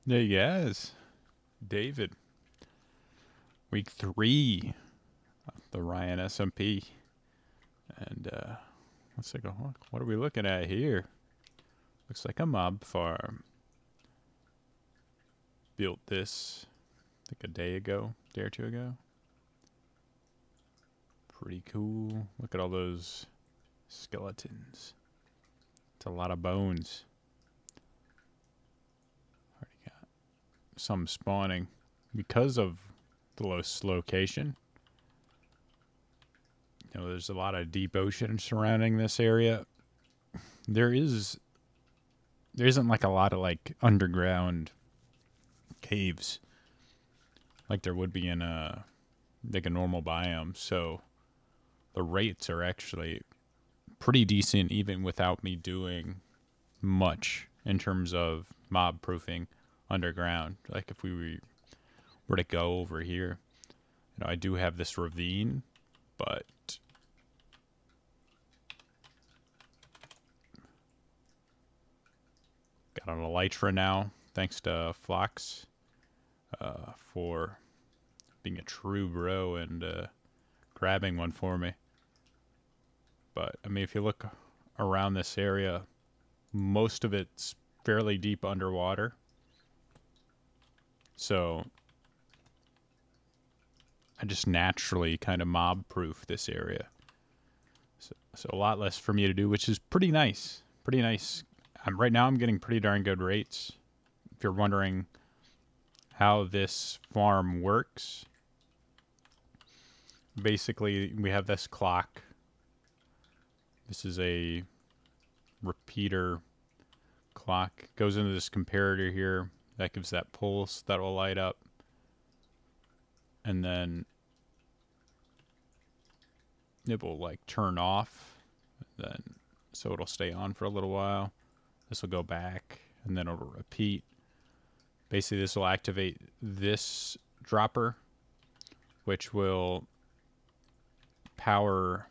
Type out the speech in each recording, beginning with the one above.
Hey guys, David. Week 3 of the Ryan SMP. And let's take a look. What are we looking at here? Looks like a mob farm. Built this, I think a day or two ago. Pretty cool. Look at all those skeletons. It's a lot of bones. Already got some spawning. Because of the location, you know, there's a lot of deep ocean surrounding this area. There isn't like a lot of like underground caves like there would be in a normal biome. So the rates are actually pretty decent even without me doing much in terms of mob proofing underground. Like if we were to go over here, you know, I do have this ravine, but got an elytra now, thanks to Flox, for being a true bro and grabbing one for me. But, I mean, if you look around this area, most of it's fairly deep underwater. So, I just naturally kind of mob-proof this area. So a lot less for me to do, which is pretty nice. Pretty nice. Right now I'm getting pretty darn good rates. If you're wondering how this farm works, basically we have this clock. This is a repeater clock. It goes into this comparator here. That gives that pulse that will light up. And then it will like turn off. Then so it'll stay on for a little while. This will go back and then it'll repeat. Basically this will activate this dropper, which will power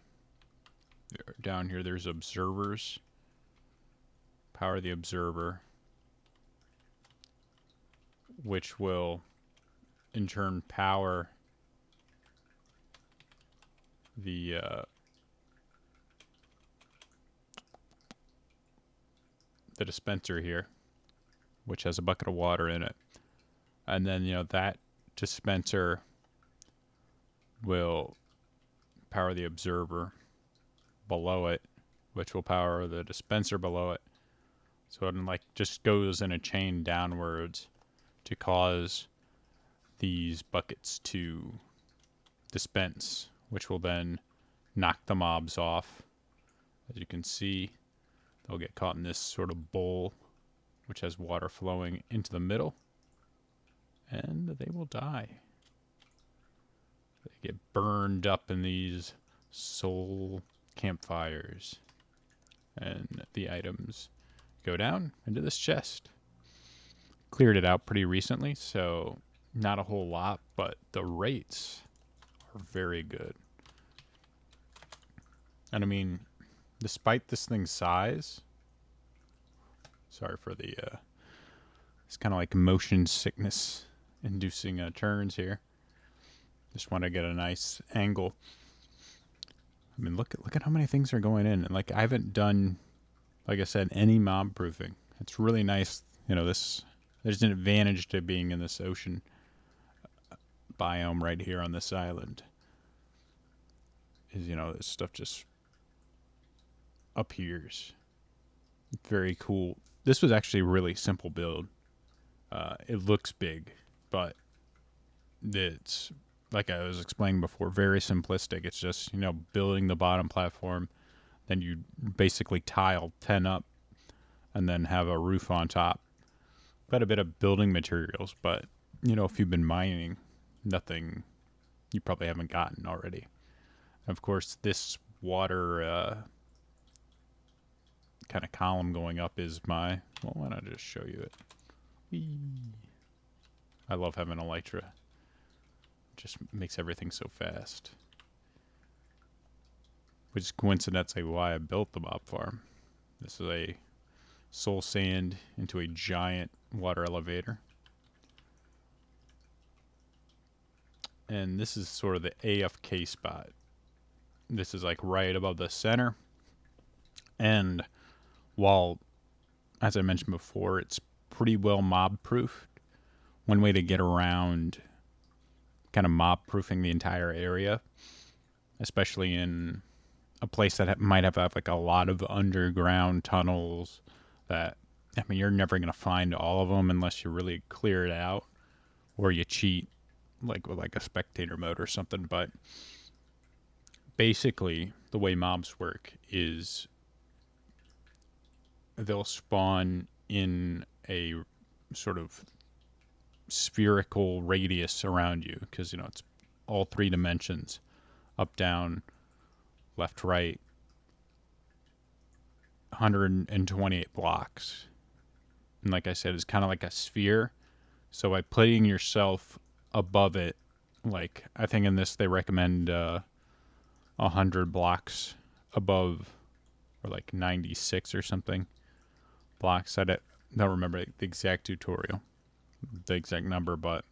down here. There's observers. Power the observer, which will in turn power the dispenser here, which has a bucket of water in it. And then, you know, that dispenser will power the observer below it, which will power the dispenser below it. So it like just goes in a chain downwards to cause these buckets to dispense, which will then knock the mobs off. As you can see, they'll get caught in this sort of bowl, which has water flowing into the middle, and they will die. They get burned up in these soul campfires, and the items go down into this chest. Cleared it out pretty recently, so not a whole lot, but the rates are very good. And I mean, despite this thing's size, sorry for the it's kind of like motion sickness inducing turns here. Just want to get a nice angle. I mean, look at how many things are going in, and like I haven't done, like I said, any mob proofing. It's really nice, you know. There's an advantage to being in this ocean biome right here on this island. Is, you know, this stuff just appears. Very cool. This was actually a really simple build. It looks big, but it's, like I was explaining before, very simplistic. It's just, you know, building the bottom platform, then you basically tile 10 up, and then have a roof on top. Got a bit of building materials, but, you know, if you've been mining, nothing you probably haven't gotten already. And of course, this water kind of column going up is my, well, why not just show you it? Whee. I love having elytra. Just makes everything so fast. Which is coincidentally why I built the mob farm. This is a soul sand into a giant water elevator. And this is sort of the AFK spot. This is like right above the center. And while, as I mentioned before, it's pretty well mob proofed, one way to get around kind of mob proofing the entire area, especially in a place that might have like a lot of underground tunnels that, I mean, you're never going to find all of them unless you really clear it out or you cheat like with like a spectator mode or something. But basically the way mobs work is they'll spawn in a sort of spherical radius around you because, you know, it's all 3 dimensions, up, down, left, right, 128 blocks. And like I said, it's kind of like a sphere. So by putting yourself above it, like I think in this they recommend 100 blocks above, or like 96 or something blocks. I don't remember the exact tutorial, the exact number, but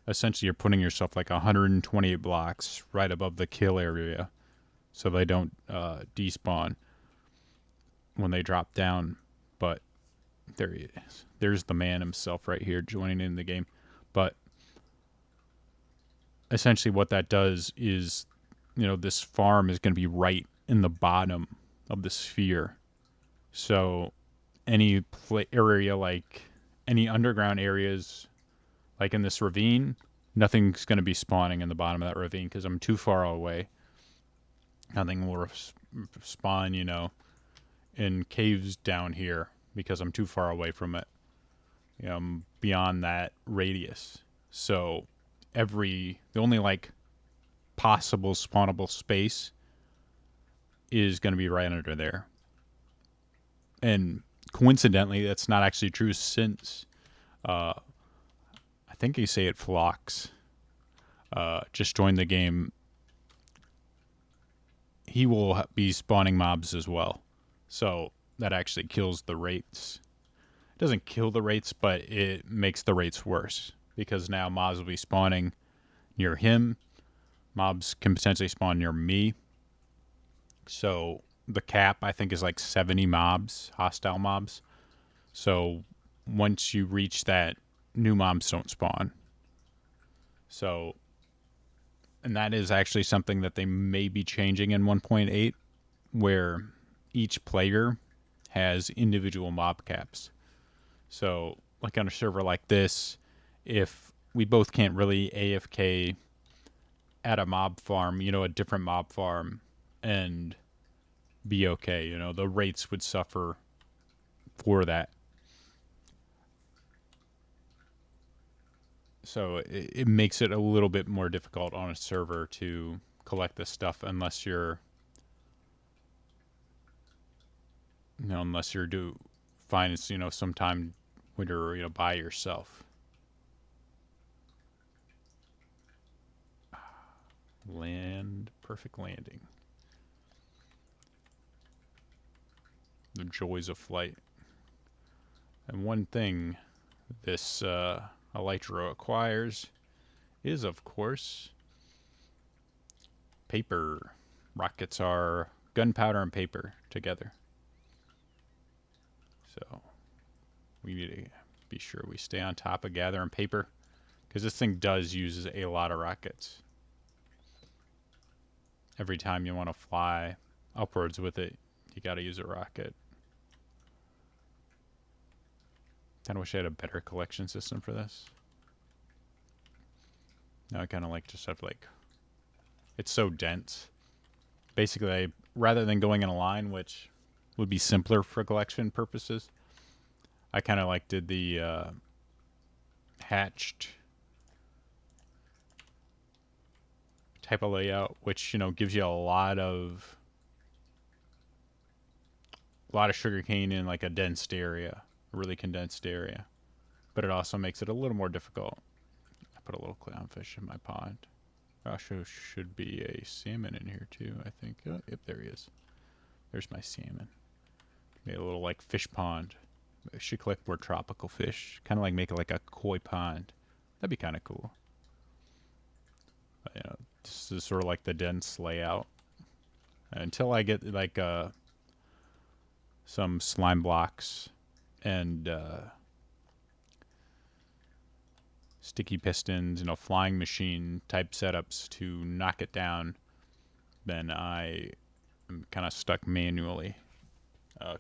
essentially you're putting yourself like 128 blocks right above the kill area so they don't despawn when they drop down. But there he is. There's the man himself right here joining in the game. But essentially what that does is, you know, this farm is going to be right in the bottom of the sphere. So any area, like any underground areas, like in this ravine, nothing's going to be spawning in the bottom of that ravine because I'm too far away. Nothing will spawn, you know, in caves down here because I'm too far away from it. You know, I'm beyond that radius. So the only like possible spawnable space is going to be right under there. And coincidentally, that's not actually true since I think you say it Phlox just joined the game. He will be spawning mobs as well. So that actually kills the rates. It doesn't kill the rates, but it makes the rates worse because now mobs will be spawning near him. Mobs can potentially spawn near me. So the cap, I think, is like 70 mobs, hostile mobs. So once you reach that, new mobs don't spawn. So, and that is actually something that they may be changing in 1.8, where each player has individual mob caps. So, like on a server like this, if we both can't really AFK at a mob farm, you know, a different mob farm, and be okay, you know, the rates would suffer for that. So it makes it a little bit more difficult on a server to collect this stuff unless you're, you know, find, you know, sometime when you're, you know, by yourself. Perfect landing. The joys of flight. And one thing this Elytra acquires is, of course, paper. Rockets are gunpowder and paper together. So we need to be sure we stay on top of gathering paper because this thing does use a lot of rockets. Every time you want to fly upwards with it, you got to use a rocket. Kind of wish I had a better collection system for this. Now I kind of like just have like, it's so dense. Basically, rather than going in a line, which would be simpler for collection purposes, I kind of like did the hatched type of layout, which, you know, gives you a lot of sugarcane in like a dense area, a really condensed area, but it also makes it a little more difficult. I put a little clownfish in my pond. Also should be a salmon in here too, I think. Oh, yep, there he is. There's my salmon. Made a little like fish pond. I should collect more tropical fish. Kind of like make it like a koi pond. That'd be kind of cool. This is sort of like the dense layout. Until I get like some slime blocks and sticky pistons, flying machine type setups to knock it down, then I am kind of stuck manually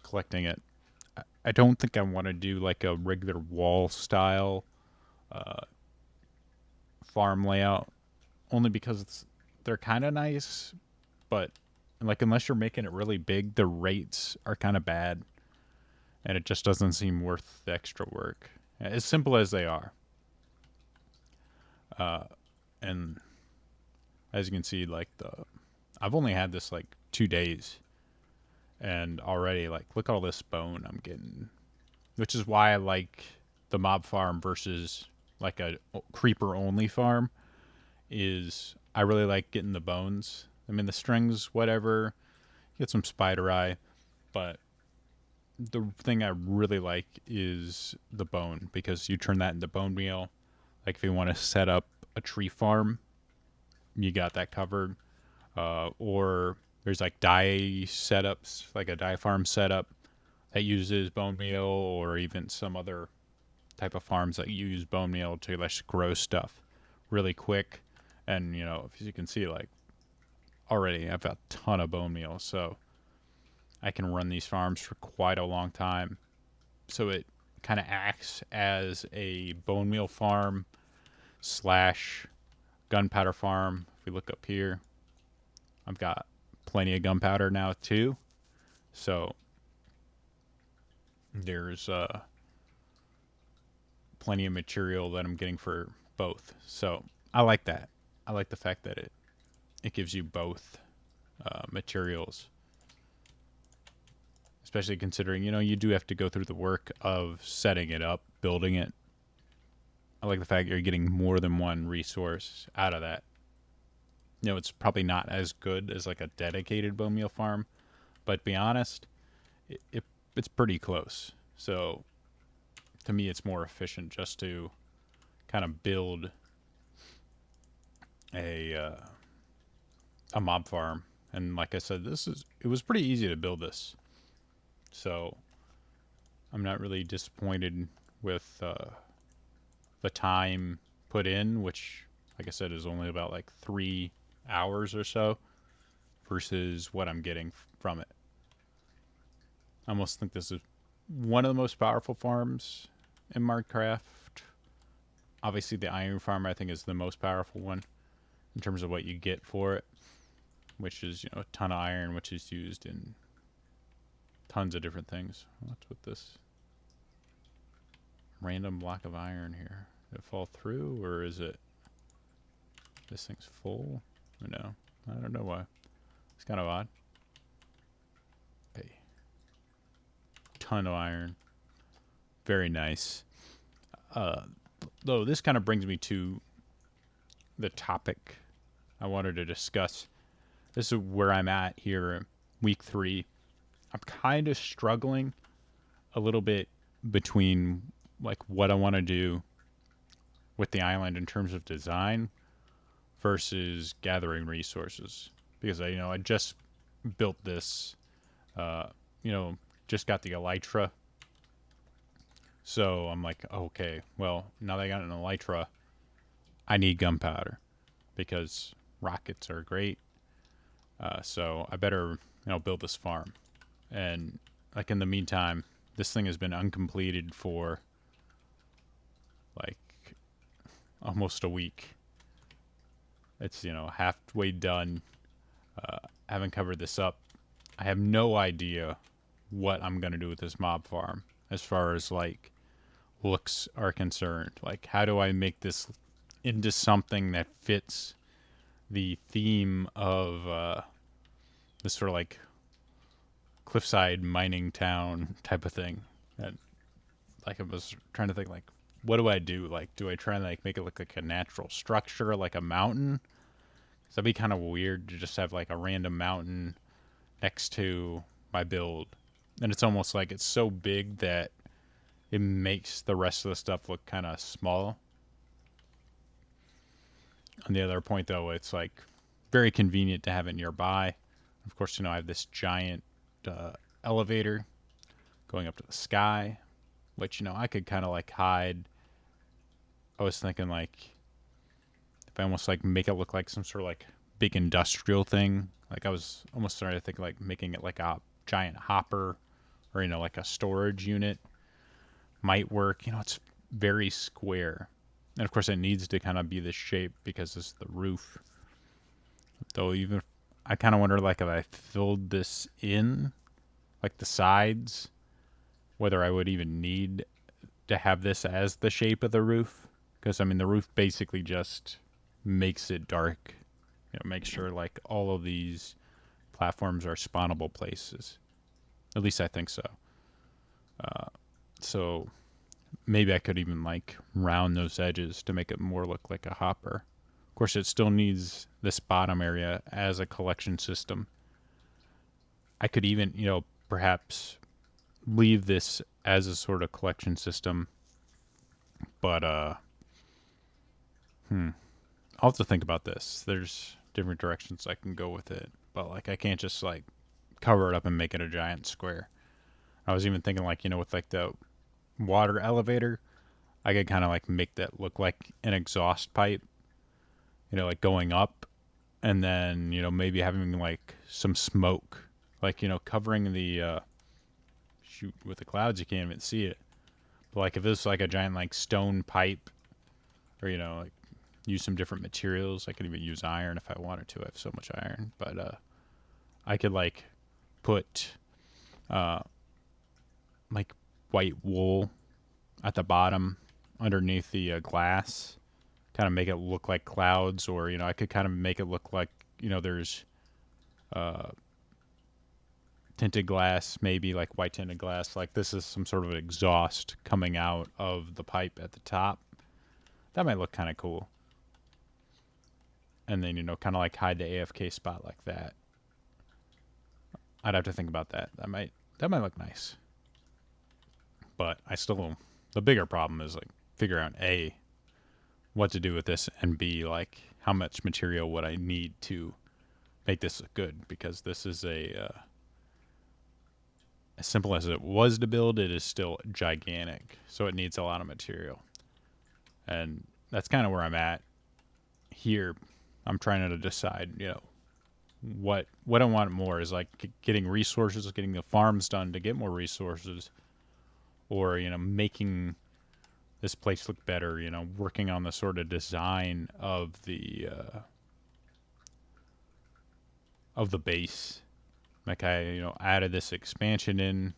collecting it. I don't think I want to do like a regular wall style farm layout, only because they're kind of nice, but like unless you're making it really big, the rates are kind of bad, and it just doesn't seem worth the extra work. As simple as they are, and as you can see, like I've only had this like 2 days, and already like look at all this bone I'm getting, which is why I like the mob farm versus like a creeper only farm. Is I really like getting the bones. I mean the strings, whatever, get some spider eye, but the thing I really like is the bone, because you turn that into bone meal. Like if you want to set up a tree farm, you got that covered. Or there's like dye setups, like a dye farm setup that uses bone meal, or even some other type of farms that use bone meal to like grow stuff really quick. And as you can see, like already I've got a ton of bone meal, so I can run these farms for quite a long time. So it kind of acts as a bone meal farm slash gunpowder farm. If we look up here, I've got plenty of gunpowder now too. So there's plenty of material that I'm getting for both. So I like that. I like the fact that it gives you both materials. Especially considering, you do have to go through the work of setting it up, building it. I like the fact you're getting more than one resource out of that. It's probably not as good as like a dedicated bone meal farm, but to be honest, it's pretty close. So to me, it's more efficient just to kind of build a mob farm. And like I said, it was pretty easy to build this. So I'm not really disappointed with the time put in, which, like I said, is only about like 3 hours or so, versus what I'm getting from it. I almost think this is one of the most powerful farms in Minecraft. Obviously, the iron farm I think is the most powerful one in terms of what you get for it, which is a ton of iron, which is used in tons of different things. What's with this random block of iron here? Did it fall through, or is it this thing's full? No, I don't know why. It's kind of odd. Hey, ton of iron, very nice. Though this kind of brings me to the topic I wanted to discuss. This is where I'm at here, week 3. I'm kind of struggling a little bit between like what I want to do with the island in terms of design versus gathering resources, because I just built this, just got the elytra. So I'm like, okay, well, now that I got an elytra, I need gunpowder because rockets are great. So I better build this farm. And like in the meantime, this thing has been uncompleted for like almost a week. It's halfway done. Haven't covered this up. I have no idea what I'm gonna do with this mob farm as far as like looks are concerned. Like, how do I make this into something that fits the theme of this sort of like cliffside mining town type of thing? And like I was trying to think, like, what do I do? Like, do I try and like make it look like a natural structure, like a mountain? 'Cause that'd be kind of weird to just have like a random mountain next to my build. And it's almost like it's so big that it makes the rest of the stuff look kind of small. On the other point, though, it's like very convenient to have it nearby. Of course, I have this giant elevator going up to the sky, which, I could kind of like hide. I was thinking like if I almost like make it look like some sort of like big industrial thing. Like I was almost starting to think like making it like a giant hopper or, like a storage unit might work. It's very square. And of course it needs to kind of be this shape because this is the roof. Though even if, I kind of wonder like if I filled this in, like the sides, whether I would even need to have this as the shape of the roof. Because, the roof basically just makes it dark. Makes sure like all of these platforms are spawnable places. At least I think so. So maybe I could even like round those edges to make it more look like a hopper. Of course, it still needs this bottom area as a collection system. I could even, perhaps leave this as a sort of collection system. But, I'll have to think about this. There's different directions I can go with it. But, like, I can't just, like, cover it up and make it a giant square. I was even thinking, like, with, like, the water elevator, I could kind of, like, make that look like an exhaust pipe. Like, going up. And then, maybe having, like, some smoke. Like, covering the, shoot, with the clouds, you can't even see it. But, like, if it's, like, a giant, like, stone pipe, or, like, use some different materials. I could even use iron if I wanted to. I have so much iron. But, I could, like, put, like, white wool at the bottom underneath the glass. Kind of make it look like clouds. Or, I could kind of make it look like, there's tinted glass, maybe like white tinted glass. Like this is some sort of exhaust coming out of the pipe at the top. That might look kind of cool. And then, kind of like hide the AFK spot like that. I'd have to think about that. That might look nice. But I still, the bigger problem is like figure out A, what to do with this, and B, like how much material would I need to make this look good, because this is as simple as it was to build, it is still gigantic. So it needs a lot of material. And that's kind of where I'm at here. I'm trying to decide, what I want more is like getting resources, getting the farms done to get more resources, or, making this place look better, working on the sort of design of the base. Like I, added this expansion in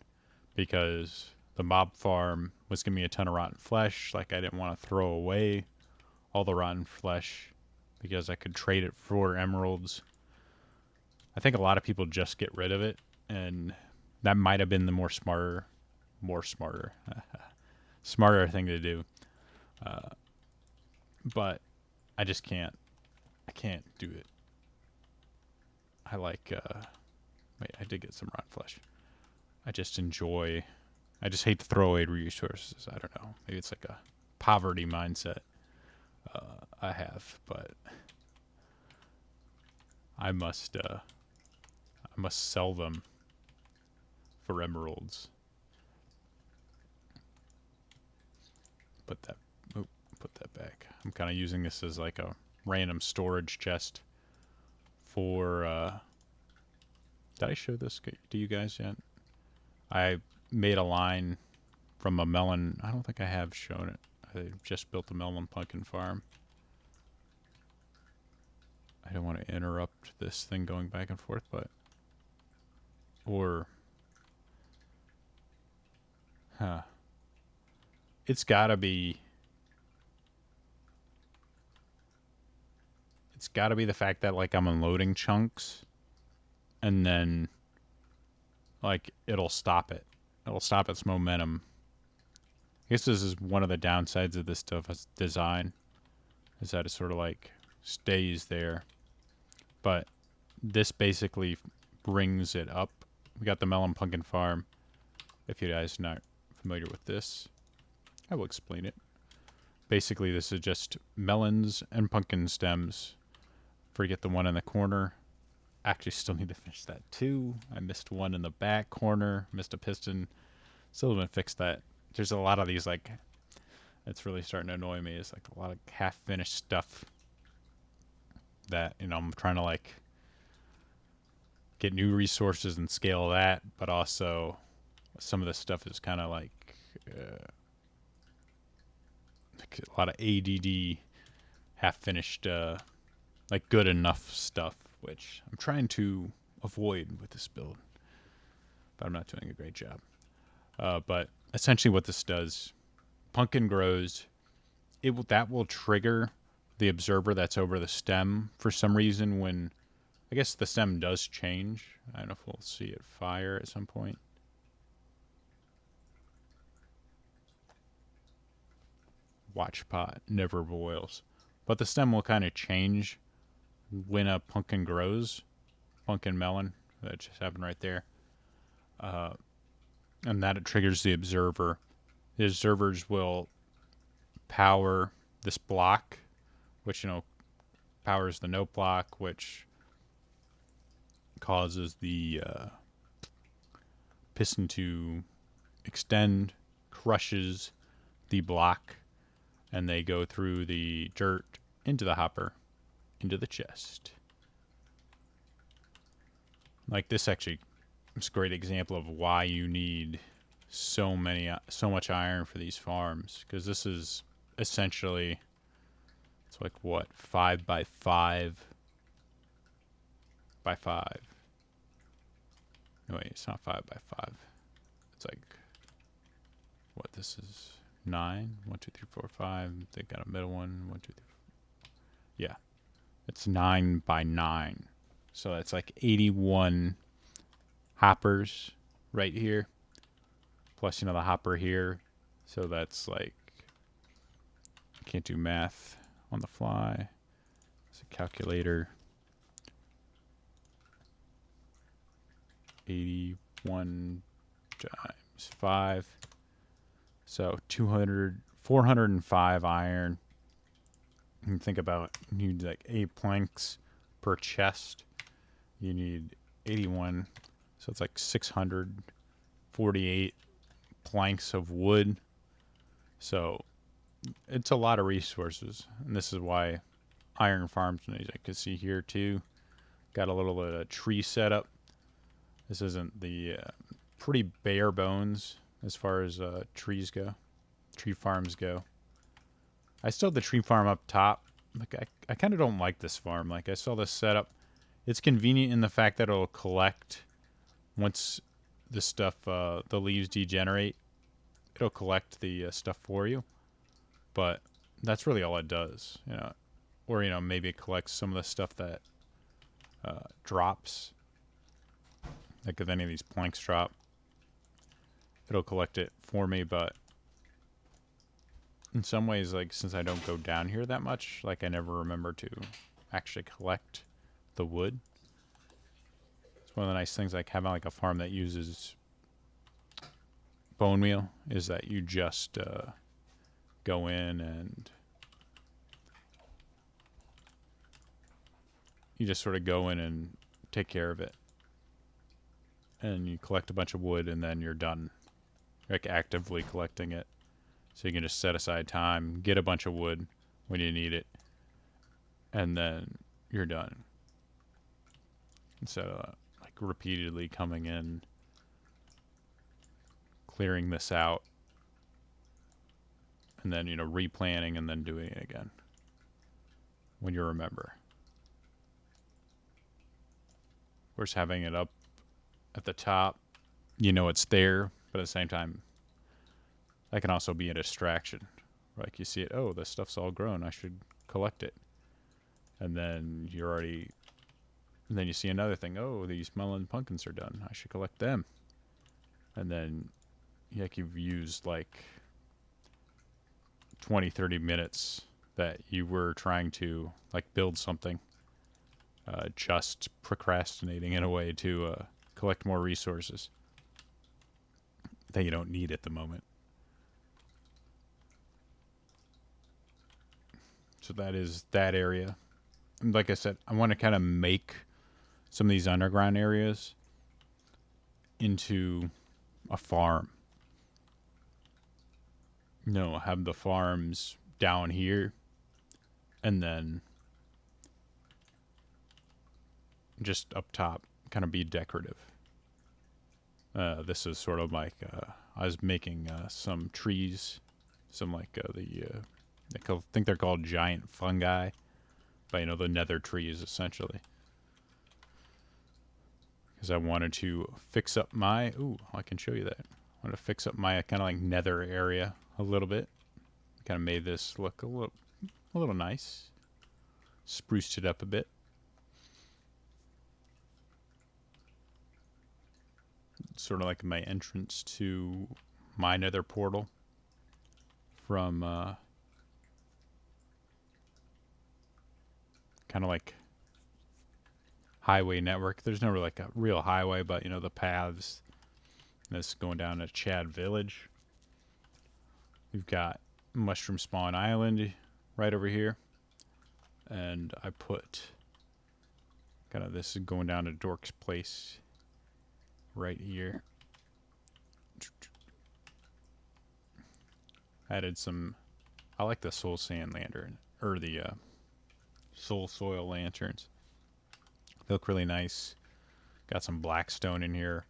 because the mob farm was giving me a ton of rotten flesh. Like I didn't want to throw away all the rotten flesh because I could trade it for emeralds. I think a lot of people just get rid of it, and that might have been the smarter thing to do. But I just can't. I can't do it. I like. Wait, I did get some rotten flesh. I just hate to throw away resources. I don't know. Maybe it's like a poverty mindset I have, but I must sell them for emeralds. Put that back. I'm kind of using this as like a random storage chest for. Did I show this to you guys yet? I made a line from a melon. I don't think I have shown it. I just built a melon pumpkin farm. I don't want to interrupt this thing going back and forth, but... Or... Huh. It's gotta be... It's gotta be the fact that, like, I'm unloading chunks, and then, like, it'll stop it. It'll stop its momentum. I guess this is one of the downsides of this design, is that it sort of, like, stays there. But this basically brings it up. We got the melon pumpkin farm. If you guys are not familiar with this, I will explain it. basically this is just melons and pumpkin stems. Forget the one in the corner. Actually, still need to finish that too. I missed one in the back corner. Missed a piston. Still haven't fixed that. There's a lot of these, like, it's really starting to annoy me. It's like a lot of half-finished stuff that, you know, I'm trying to, like, get new resources and scale that, but also some of this stuff is kind of like a lot of ADD, half-finished, like good enough stuff, which I'm trying to avoid with this build, but I'm not doing a great job. But essentially what this does, pumpkin grows, that will trigger the observer that's over the stem for some reason when, I guess the stem does change. I don't know if we'll see it fire at some point. Watch pot never boils. But the stem will kind of change when a pumpkin grows. Pumpkin melon, that just happened right there. And that it triggers the observer. The observers will power this block, which, you know, powers the note block, which causes the piston to extend, crushes the block, and they go through the dirt into the hopper, into the chest. Like this actually is a great example of why you need so much iron for these farms, because this is essentially, it's like what, 5 by 5 by 5. No, wait, it's not 5 by 5. It's like, what, this is 9? 1, 2, 3, 4, 5. They got a middle one. 1, 2, 3, 4. Yeah. It's 9 by 9. So that's like 81 hoppers right here. Plus, you know, the hopper here. So that's like, I can't do math on the fly. It's a calculator. 81 times 5. So 405 iron. And think about, you need like 8 planks per chest. You need 81. So it's like 648 planks of wood. So it's a lot of resources. And this is why iron farms, and as I can see here too, got a little bit of tree setup. This isn't the pretty bare bones as far as trees go, tree farms go. I still have the tree farm up top. Like I kind of don't like this farm. Like I saw this setup. It's convenient in the fact that it'll collect once the stuff, the leaves degenerate. It'll collect the stuff for you. But that's really all it does, you know. Or, you know, maybe it collects some of the stuff that drops. Like if any of these planks drop, it'll collect it for me. But in some ways, like, since I don't go down here that much, like I never remember to actually collect the wood. It's one of the nice things, like having like a farm that uses bone meal, is that you just go in and you just sort of go in and take care of it. And you collect a bunch of wood and then you're done. Like actively collecting it. So you can just set aside time, get a bunch of wood when you need it, and then you're done. Instead of like repeatedly coming in, clearing this out, and then, you know, replanting and then doing it again when you remember. Of course, having it up at the top, you know it's there, but at the same time, that can also be a distraction. Like you see it, oh, this stuff's all grown, I should collect it. And then you're already, and then you see another thing, oh, these melon pumpkins are done, I should collect them. And then, like, you've used like 20, 30 minutes that you were trying to like build something, just procrastinating in a way to collect more resources that you don't need at the moment. So that is that area. And like I said, I want to kind of make some of these underground areas into a farm. No, have the farms down here, and then just up top kind of be decorative. This is sort of like I was making some trees, some like I think they're called giant fungi, but you know, the nether trees essentially. Because I wanted to fix up my, ooh, I can show you that. I want to fix up my kind of like nether area a little bit. Kind of made this look a little nice. Spruced it up a bit. Sort of like my entrance to my nether portal from kind of like highway network. There's never like a real highway, but you know, the paths. This is going down to Chad Village. We've got Mushroom Spawn Island right over here. And I put kind of this is going down to Dork's Place right here. Added some, I like the Soul Sand Lantern, or the Soul Soil Lanterns. They look really nice. Got some blackstone in here.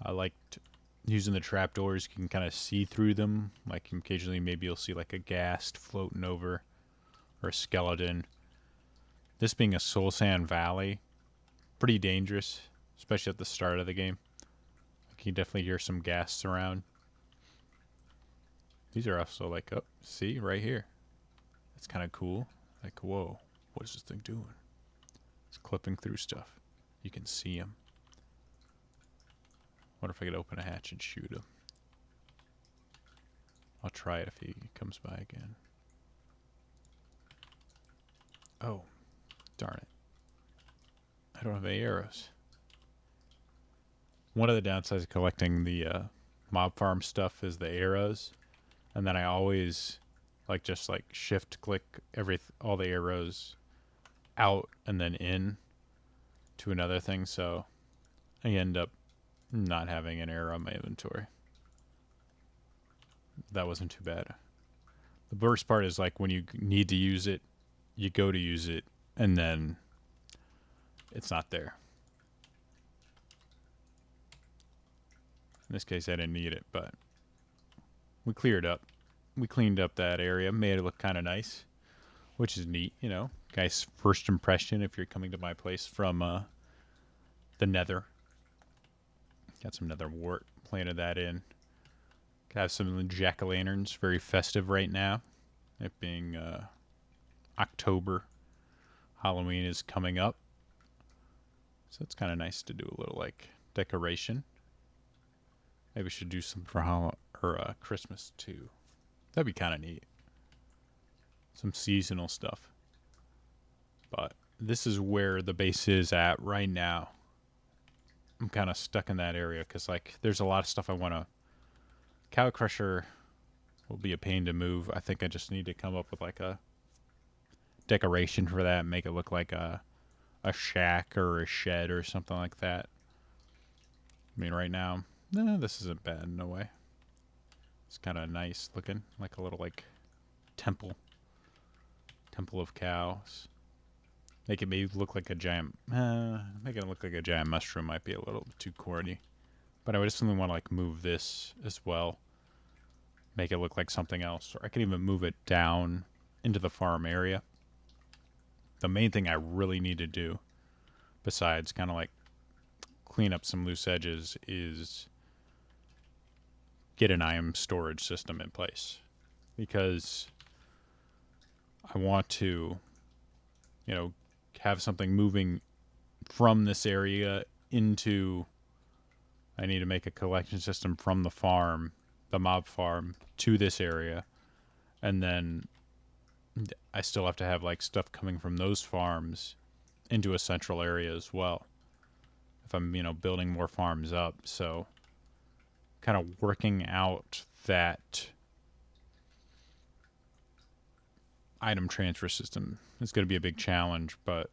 I liked using the trapdoors. You can kind of see through them. Like occasionally maybe you'll see like a ghast floating over or a skeleton. This being a Soul Sand Valley, pretty dangerous, especially at the start of the game. You can definitely hear some ghasts around. These are also like, oh, see, right here. That's kind of cool. Like, whoa, what is this thing doing? It's clipping through stuff. You can see him. Wonder if I could open a hatch and shoot him. I'll try it if he comes by again. Oh, darn it. I don't have any arrows. One of the downsides of collecting the mob farm stuff is the arrows. And then I always just shift click all the arrows out and then in to another thing. So I end up not having an arrow in my inventory. That wasn't too bad. The worst part is like when you need to use it, you go to use it and then it's not there. In this case, I didn't need it, but we cleared up. We cleaned up that area, made it look kind of nice, which is neat, you know. Guys, first impression if you're coming to my place from the nether. Got some nether wart, planted that in. Have some jack-o'-lanterns, very festive right now. It being October. Halloween is coming up. So it's kind of nice to do a little like decoration. Maybe we should do some for Christmas too. That'd be kind of neat. Some seasonal stuff. But this is where the base is at right now. I'm kind of stuck in that area because like there's a lot of stuff I want to. Cow Crusher will be a pain to move. I think I just need to come up with like a decoration for that and make it look like a shack or a shed or something like that. I mean, right now, this isn't bad, no way. It's kind of nice looking, like a little like temple of cows. Make it maybe look like a giant, make it look like a giant mushroom might be a little too corny. But I would just simply want to like move this as well. Make it look like something else. Or I could even move it down into the farm area. The main thing I really need to do, besides kind of like clean up some loose edges, is get an item storage system in place. Because I want to, you know, have something moving from this area into... I need to make a collection system from the farm, the mob farm, to this area. And then I still have to have like stuff coming from those farms into a central area as well. If I'm, you know, building more farms up. So kind of working out that item transfer system is going to be a big challenge, but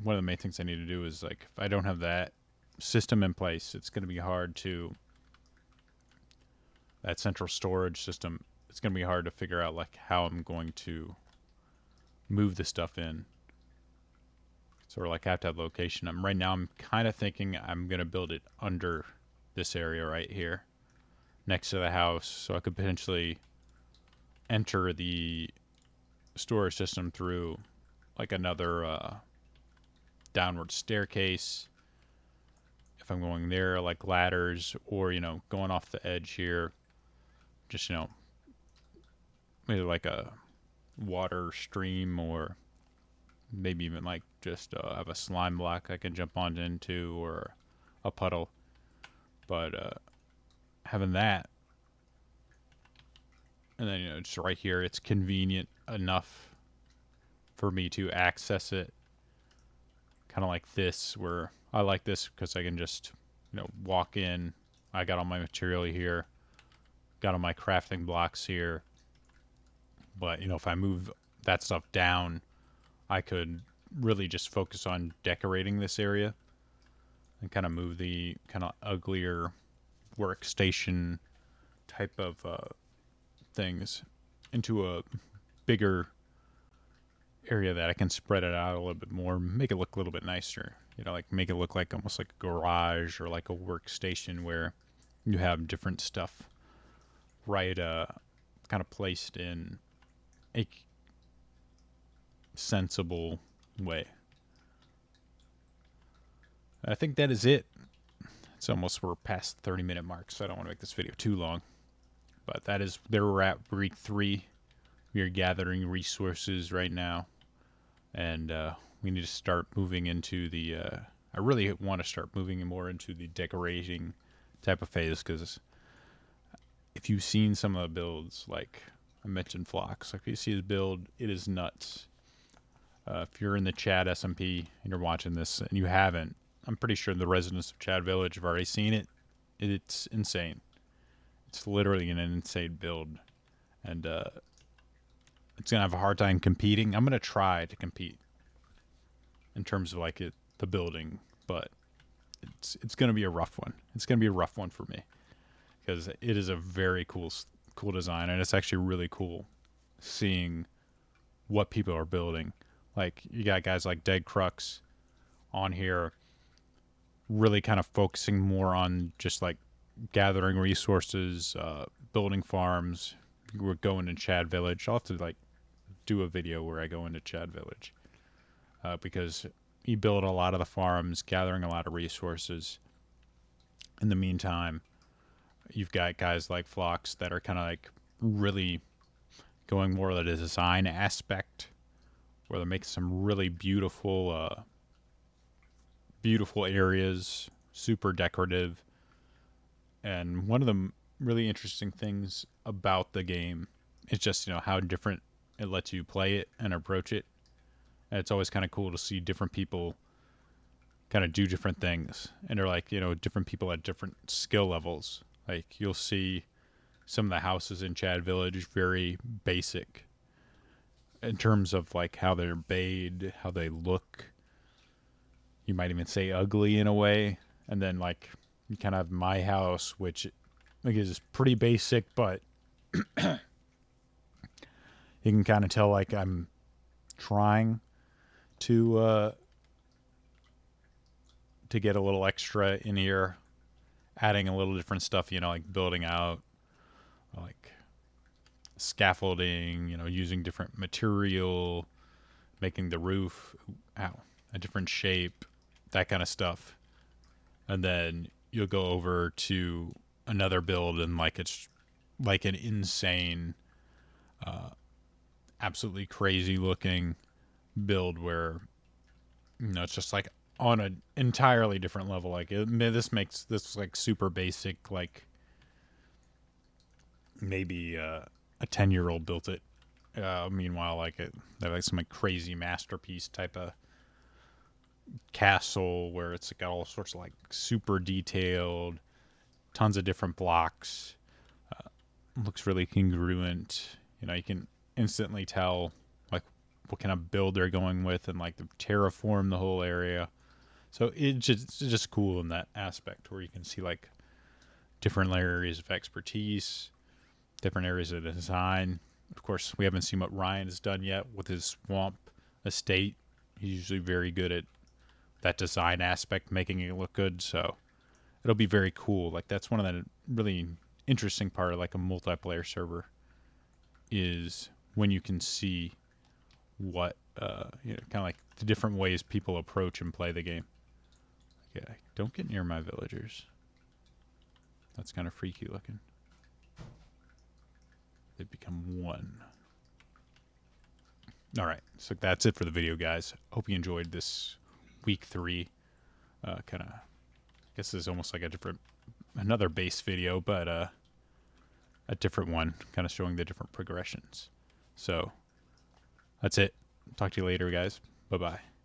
one of the main things I need to do is, like, if I don't have that system in place, it's going to be hard to, that central storage system, it's going to be hard to figure out, like, how I'm going to move the stuff in. So, like, I have to have location. Right now I'm kind of thinking I'm going to build it under this area right here, next to the house, so I could potentially enter the storage system through, like, another downward staircase. If I'm going there, like ladders, or, you know, going off the edge here, just, you know, maybe like a water stream, or maybe even like just have a slime block I can jump on into, or a puddle. But having that, and then, you know, just right here, it's convenient enough for me to access it. Kind of like this, where I like this because I can just, you know, walk in. I got all my material here, got all my crafting blocks here. But, you know, if I move that stuff down, I could really just focus on decorating this area and kind of move the kind of uglier workstation type of things into a bigger area that I can spread it out a little bit more, make it look a little bit nicer. You know, like, make it look like almost like a garage, or like a workstation where you have different stuff right kind of placed in a sensible way. I think that is it. It's almost, we're past the 30-minute mark, so I don't want to make this video too long. But that is, there we're at week 3. We are gathering resources right now. And we need to start moving into the, I really want to start moving more into the decorating type of phase, because if you've seen some of the builds, like I mentioned Phlox, like, if you see the build, it is nuts. If you're in the Chad SMP and you're watching this and you haven't, I'm pretty sure the residents of Chad Village have already seen it. It's insane. It's literally an insane build. And it's going to have a hard time competing. I'm going to try to compete in terms of, like, the building, but it's going to be a rough one. It's going to be a rough one for me, because it is a very cool design, and it's actually really cool seeing what people are building. Like, you got guys like Dead Crux on here really kind of focusing more on just, like, gathering resources, building farms. We're going to Chad Village. I'll have to, like, do a video where I go into Chad Village, because you build a lot of the farms, gathering a lot of resources. In the meantime, you've got guys like Phlox that are kind of, like, really going more of the design aspect, where they're making some really beautiful areas, super decorative. And one of the really interesting things about the game is just, you know, how different it lets you play it and approach it. And it's always kind of cool to see different people kind of do different things. And they're, like, you know, different people at different skill levels. Like, you'll see some of the houses in Chad Village very basic in terms of, like, how they're made, how they look. You might even say ugly in a way. And then, like, you kind of have my house, which, like, is pretty basic, but you can kind of tell, like, I'm trying to get a little extra in here, adding a little different stuff, you know, like building out, like, scaffolding, you know, using different material, making the roof a different shape, that kind of stuff. And then you'll go over to another build, and, like, it's like an insane, absolutely crazy looking build where, you know, it's just, like, on an entirely different level. Like, this makes this, like, super basic, like, maybe a 10-year-old built it. Meanwhile, like, they're, like, some, like, crazy masterpiece type of castle where it's got all sorts of, like, super detailed, tons of different blocks. Looks really congruent. You know, you can instantly tell like what kind of build they're going with, and like the terraform the whole area. So it's just cool in that aspect where you can see like different areas of expertise, different areas of design. Of course, we haven't seen what Ryan has done yet with his swamp estate. He's usually very good at that design aspect, making it look good. So it'll be very cool. Like that's one of the really interesting part of like a multiplayer server is when you can see what you know, kind of like the different ways people approach and play the game. Okay, don't get near my villagers. That's kind of freaky looking. They've become one. All right, so that's it for the video, guys. Hope you enjoyed this week 3. Kind of, I guess this is almost like another base video, but a different one, kind of showing the different progressions. So that's it. Talk to you later, guys. Bye-bye.